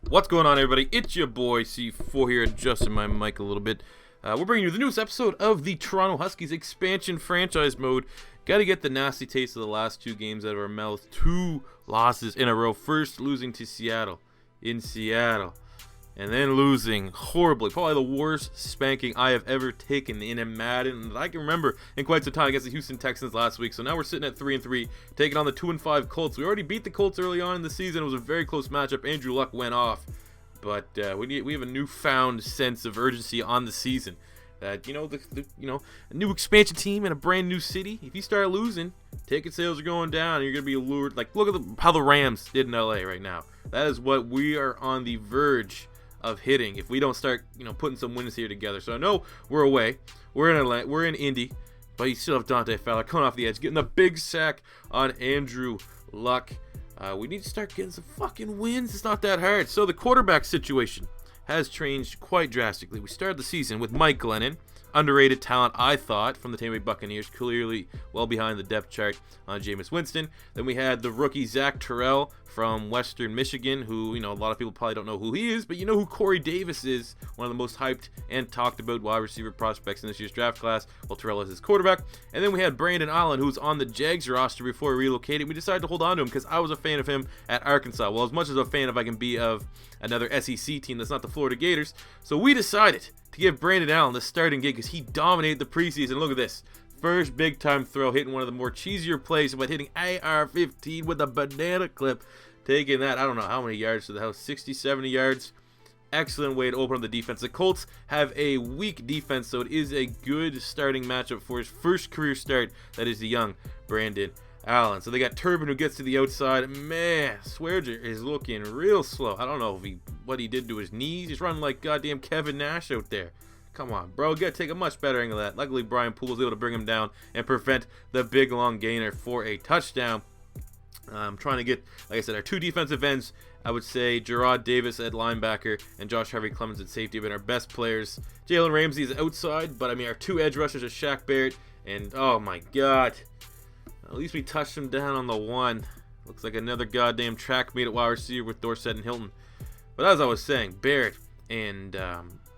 What's going on, everybody? It's your boy C4 here, adjusting my mic a little bit. We're bringing you the newest episode of the Toronto Huskies expansion franchise mode. Got to get the nasty taste of the last two games out of our mouth. 2 losses in a row. First losing to Seattle, in Seattle, and then losing horribly. Probably the worst spanking I have ever taken in a Madden that I can remember in quite some time against the Houston Texans last week. So now we're sitting at 3-3, taking on the 2-5 Colts. We already beat the Colts early on in the season. It was a very close matchup. Andrew Luck went off, but we have a newfound sense of urgency on the season. That a new expansion team in a brand new city. If you start losing, ticket sales are going down, and you're gonna be lured. Like, look at how the Rams did in LA right now. That is what we are on the verge of hitting if we don't start, putting some wins here together. So I know we're away, we're in Atlanta, we're in Indy, but you still have Dante Fowler coming off the edge, getting the big sack on Andrew Luck. We need to start getting some fucking wins. It's not that hard. So the quarterback situation has changed quite drastically. We started the season with Mike Glennon, underrated talent, I thought, from the Tampa Bay Buccaneers, clearly well behind the depth chart on Jameis Winston. Then we had the rookie Zach Terrell from Western Michigan, who, a lot of people probably don't know who he is, but you know who Corey Davis is, one of the most hyped and talked about wide receiver prospects in this year's draft class. Well, Terrell is his quarterback. And then we had Brandon Allen, who was on the Jags roster before he relocated. We decided to hold on to him because I was a fan of him at Arkansas. Well, as much as a fan if I can be of another SEC team that's not the Florida Gators. So we decided to give Brandon Allen the starting gig because he dominated the preseason. Look at this. First big time throw, hitting one of the more cheesier plays, but hitting AR-15 with a banana clip. Taking that, I don't know how many yards to the house, 60, 70 yards. Excellent way to open up the defense. The Colts have a weak defense, so it is a good starting matchup for his first career start. That is the young Brandon Allen. So they got Turbin, who gets to the outside. Man, Swearger is looking real slow. I don't know what he did to his knees. He's running like goddamn Kevin Nash out there. Come on, bro. You got to take a much better angle of that. Luckily, Brian Poole was able to bring him down and prevent the big long gainer for a touchdown. I'm trying to get, like I said, our 2 defensive ends. I would say Gerard Davis at linebacker and Josh Harvey Clemens at safety have been our best players. Jalen Ramsey is outside, but our 2 edge rushers are Shaq Barrett and, oh my god, at least we touched him down on the 1. Looks like another goddamn track meet at wide receiver with Dorsett and Hilton. But as I was saying, Barrett and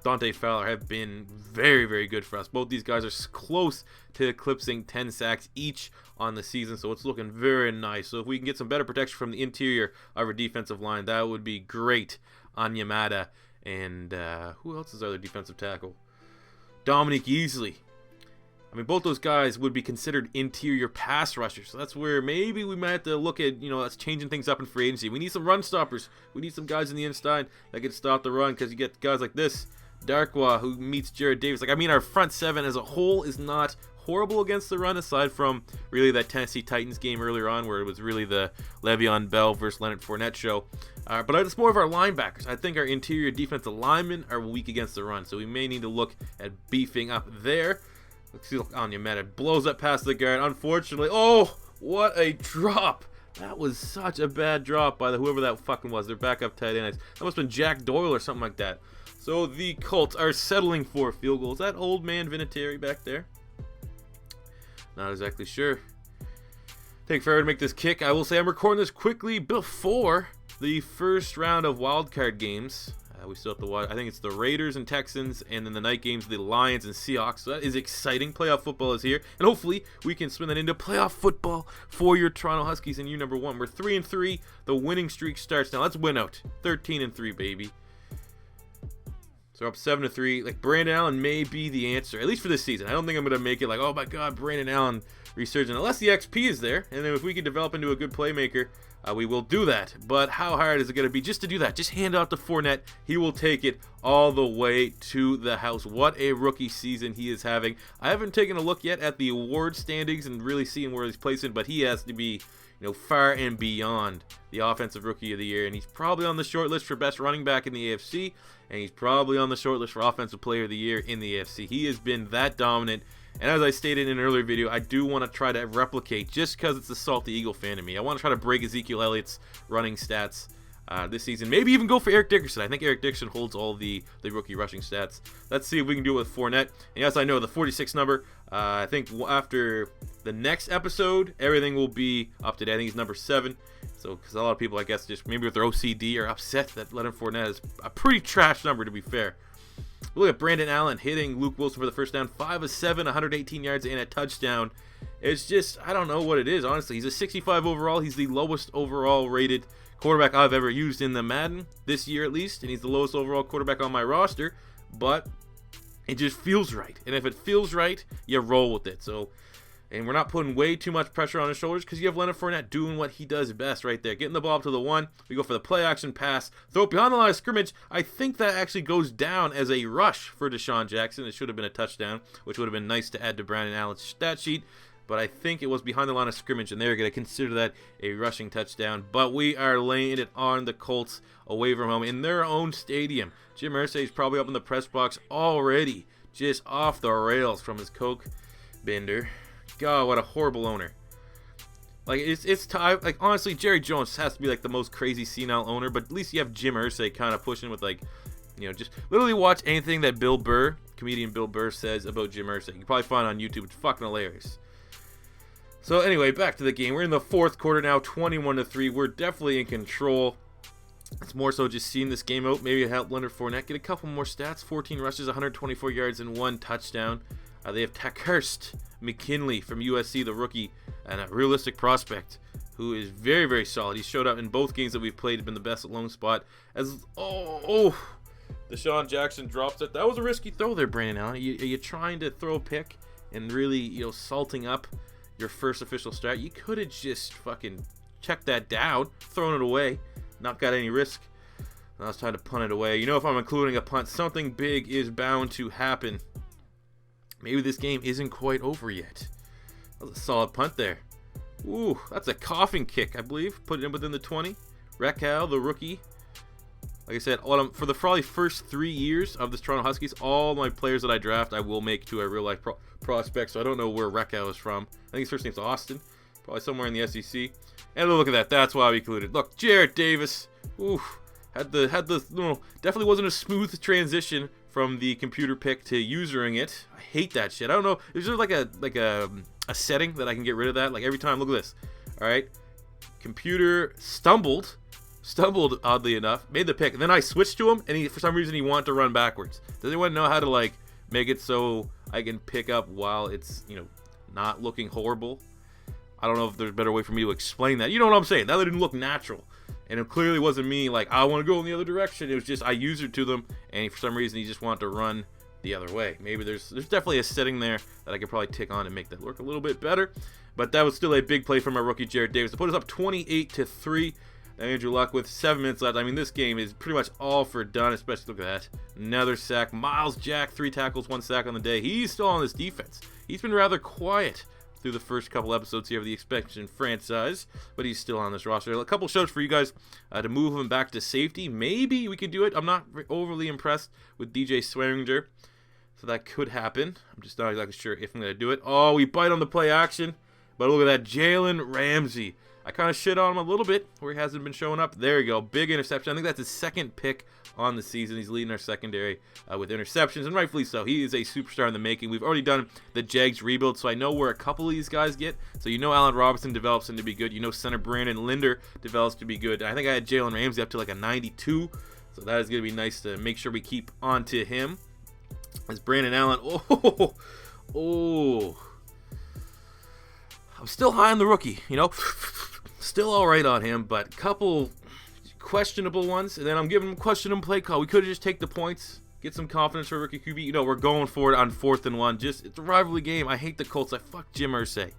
Dante Fowler have been very, very good for us. Both these guys are close to eclipsing 10 sacks each on the season, so it's looking very nice. So if we can get some better protection from the interior of our defensive line, that would be great on Yamada. And who else is our other defensive tackle? Dominique Easley. Both those guys would be considered interior pass rushers. So that's where maybe we might have to look at, us changing things up in free agency. We need some run stoppers. We need some guys in the inside that can stop the run, because you get guys like this, Darkwa, who meets Jared Davis. Our front 7 as a whole is not horrible against the run, aside from really that Tennessee Titans game earlier on where it was really the Le'Veon Bell versus Leonard Fournette show. But it's more of our linebackers. I think our interior defensive linemen are weak against the run, so we may need to look at beefing up there. Let's see, look on Yamada. Blows up past the guard. Unfortunately, oh, what a drop. That was such a bad drop by whoever that fucking was. Their backup tight end. That must have been Jack Doyle or something like that. So the Colts are settling for a field goal. Is that old man Vinatieri back there? Not exactly sure. Take forever to make this kick. I will say I'm recording this quickly before the first round of wildcard games. We still have to watch. I think it's the Raiders and Texans, and then the night games, the Lions and Seahawks. So that is exciting. Playoff football is here, and hopefully we can spin that into playoff football for your Toronto Huskies in year number 1. We're 3-3. The winning streak starts now. Let's win out. 13-3, baby. So we're up 7-3. Like, Brandon Allen may be the answer, at least for this season. I don't think I'm gonna make it like, oh my God, Brandon Allen resurgent, unless the XP is there, and then if we can develop into a good playmaker. We will do that, but how hard is it going to be just to do that? Just hand out to Fournette. He will take it all the way to the house. What a rookie season he is having. I haven't taken a look yet at the award standings and really seeing where he's placing, but he has to be, far and beyond the offensive rookie of the year, and he's probably on the short list for best running back in the AFC, and he's probably on the short list for offensive player of the year in the AFC. He has been that dominant. And as I stated in an earlier video, I do want to try to replicate, just because it's a salty Eagle fan in me. I want to try to break Ezekiel Elliott's running stats this season. Maybe even go for Eric Dickerson. I think Eric Dickerson holds all the rookie rushing stats. Let's see if we can do it with Fournette. And yes, I know the 46 number. I think after the next episode, everything will be up to date. I think he's number 7. So, because a lot of people, I guess, just maybe with their OCD are upset that Leonard Fournette is a pretty trash number, to be fair. Look at Brandon Allen hitting Luke Wilson for the first down. 5 of 7, 118 yards and a touchdown. It's just, I don't know what it is, honestly. He's a 65 overall. He's the lowest overall rated quarterback I've ever used in the Madden, this year at least. And he's the lowest overall quarterback on my roster. But it just feels right. And if it feels right, you roll with it. So, and we're not putting way too much pressure on his shoulders because you have Leonard Fournette doing what he does best right there. Getting the ball up to the 1. We go for the play action pass. Throw it behind the line of scrimmage. I think that actually goes down as a rush for Deshaun Jackson. It should have been a touchdown, which would have been nice to add to Brandon Allen's stat sheet. But I think it was behind the line of scrimmage, and they're going to consider that a rushing touchdown. But we are laying it on the Colts away from home in their own stadium. Jim Irsay is probably up in the press box already, just off the rails from his coke bender. God, what a horrible owner. Like, it's time. Like, honestly, Jerry Jones has to be like the most crazy senile owner, but at least you have Jim Irsay kind of pushing with, like, you know, just literally watch anything that comedian Bill Burr says about Jim Irsay. You can probably find it on YouTube. It's fucking hilarious. So anyway, back to the game. We're in the 4th quarter now, 21-3. We're definitely in control. It's more so just seeing this game out. Maybe help Leonard Fournette get a couple more stats. 14 rushes, 124 yards, and 1 touchdown. They have Takehurst McKinley from USC, the rookie, and a realistic prospect who is very, very solid. He's showed up in both games that we've played. He's been the best at lone spot. Deshaun Jackson drops it. That was a risky throw there, Brandon Allen. You're trying to throw a pick and really, you know, salting up your first official start. You could have just fucking checked that down, thrown it away, not got any risk. I was trying to punt it away. You know, if I'm including a punt, something big is bound to happen. Maybe this game isn't quite over yet. That was a solid punt there. Ooh, that's a coughing kick, I believe. Put it in within the 20. Raquel, the rookie. Like I said, for the probably first 3 years of this Toronto Huskies, all my players that I draft, I will make to a real-life prospect. So I don't know where Raquel is from. I think his first name's Austin. Probably somewhere in the SEC. And look at that. That's why we included. Look, Jarrett Davis. Ooh, had the definitely wasn't a smooth transition from the computer pick to usering it. I hate that shit. I don't know. Is there like a setting that I can get rid of that? Like every time, look at this. All right, computer stumbled oddly enough, made the pick, and then I switched to him, and for some reason he wanted to run backwards. Does anyone know how to like make it so I can pick up while it's, you know, not looking horrible? I don't know if there's a better way for me to explain that. You know what I'm saying? That didn't look natural. And it clearly wasn't me, like, I want to go in the other direction. It was just I used it to them, and for some reason he just wanted to run the other way. Maybe there's definitely a setting there that I could probably tick on and make that work a little bit better. But that was still a big play from our rookie Jarrett Davis to put us up 28-3. Andrew Luck with 7 minutes left. I mean, this game is pretty much all for done, especially look at that. Another sack. Miles Jack, 3 tackles, 1 sack on the day. He's still on this defense. He's been rather quiet through the first couple episodes here of the expansion franchise, but he's still on this roster. A couple shows for you guys to move him back to safety. Maybe we could do it. I'm not overly impressed with DJ Swearinger, so that could happen. I'm just not exactly sure if I'm going to do it. Oh, we bite on the play action, but look at that. Jalen Ramsey. I kind of shit on him a little bit where he hasn't been showing up. There you go. Big interception. I think that's his 2nd pick on the season. He's leading our secondary with interceptions, and rightfully so. He is a superstar in the making. We've already done the Jags rebuild, so I know where a couple of these guys get. So you know Allen Robinson develops into be good. You know center Brandon Linder develops to be good. I think I had Jalen Ramsey up to like a 92, so that is going to be nice to make sure we keep on to him. As Brandon Allen, I'm still high on the rookie, you know. Still all right on him, but couple questionable ones, and then I'm giving him questionable play call. We could have just take the points, get some confidence for rookie QB. You know, we're going for it on 4th and 1. Just, it's a rivalry game. I hate the Colts. I fuck Jim Irsay.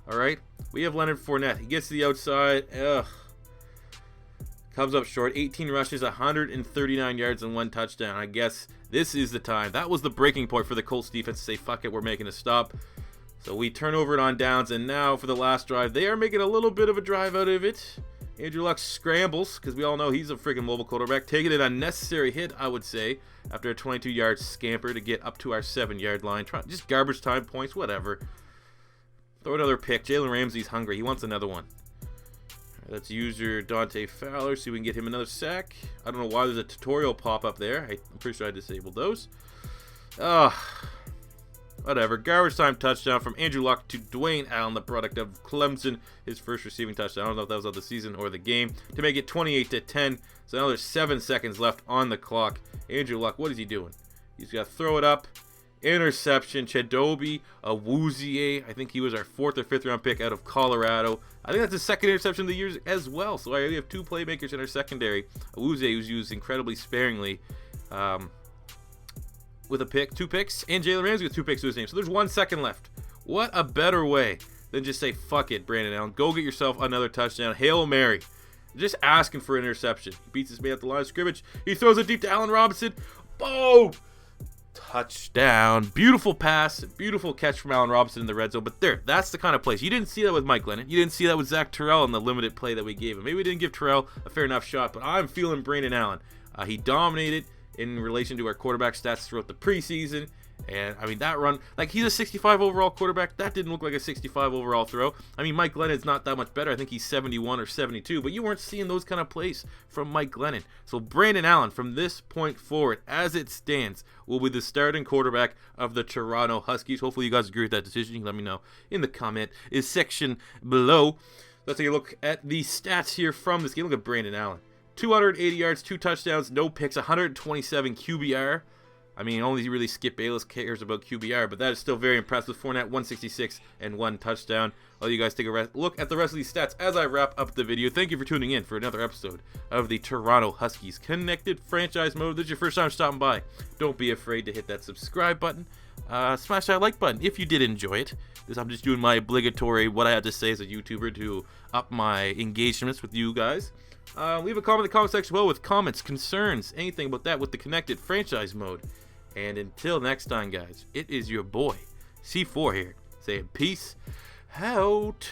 All right, we have Leonard Fournette. He gets to the outside. Comes up short. 18 rushes, 139 yards, and 1 touchdown. I guess this is the time. That was the breaking point for the Colts defense to say, fuck it, we're making a stop. So we turn over it on downs, and now for the last drive, they are making a little bit of a drive out of it. Andrew Luck scrambles, because we all know he's a freaking mobile quarterback, taking an unnecessary hit, I would say, after a 22-yard scamper to get up to our 7-yard line. Just garbage time points, whatever. Throw another pick. Jalen Ramsey's hungry. He wants another one. Let's user Dante Fowler, see if we can get him another sack. I don't know why there's a tutorial pop up there. I'm pretty sure I disabled those. Whatever. Garbage time touchdown from Andrew Luck to Dwayne Allen, the product of Clemson. His first receiving touchdown. I don't know if that was of the season or the game. To make it 28-10. So now there's 7 seconds left on the clock. Andrew Luck, what is he doing? He's got to throw it up. Interception. Chidobe Awuzie. I think he was our 4th or 5th round pick out of Colorado. I think that's his second interception of the year as well. So I already have 2 playmakers in our secondary. Awuzie was used incredibly sparingly. With a pick, 2 picks, and Jalen Ramsey with 2 picks to his name. So there's 1 second left. What a better way than just say, fuck it, Brandon Allen. Go get yourself another touchdown. Hail Mary. Just asking for an interception. He beats his man at the line of scrimmage. He throws it deep to Allen Robinson. Boom! Touchdown. Beautiful pass. Beautiful catch from Allen Robinson in the red zone. But that's the kind of plays. You didn't see that with Mike Glennon. You didn't see that with Zach Terrell in the limited play that we gave him. Maybe we didn't give Terrell a fair enough shot, but I'm feeling Brandon Allen. He dominated in relation to our quarterback stats throughout the preseason. And, I mean, that run, like, he's a 65 overall quarterback. That didn't look like a 65 overall throw. I mean, Mike Glennon's not that much better. I think he's 71 or 72. But you weren't seeing those kind of plays from Mike Glennon. So, Brandon Allen, from this point forward, as it stands, will be the starting quarterback of the Toronto Huskies. Hopefully, you guys agree with that decision. You can let me know in the comment section below. Let's take a look at the stats here from this game. Look at Brandon Allen. 280 yards, 2 touchdowns, no picks, 127 QBR. I mean, only really Skip Bayless cares about QBR, but that is still very impressive. Fournette, 166 and 1 touchdown. I'll let you guys take a look at the rest of these stats as I wrap up the video. Thank you for tuning in for another episode of the Toronto Huskies Connected Franchise Mode. If this is your first time stopping by, don't be afraid to hit that subscribe button. Smash that like button if you did enjoy it. I'm just doing my obligatory what I have to say as a YouTuber to up my engagements with you guys. Leave a comment in the comment section below with comments, concerns, anything about that with the Connected Franchise Mode. And until next time, guys, it is your boy, C4 here, saying peace out.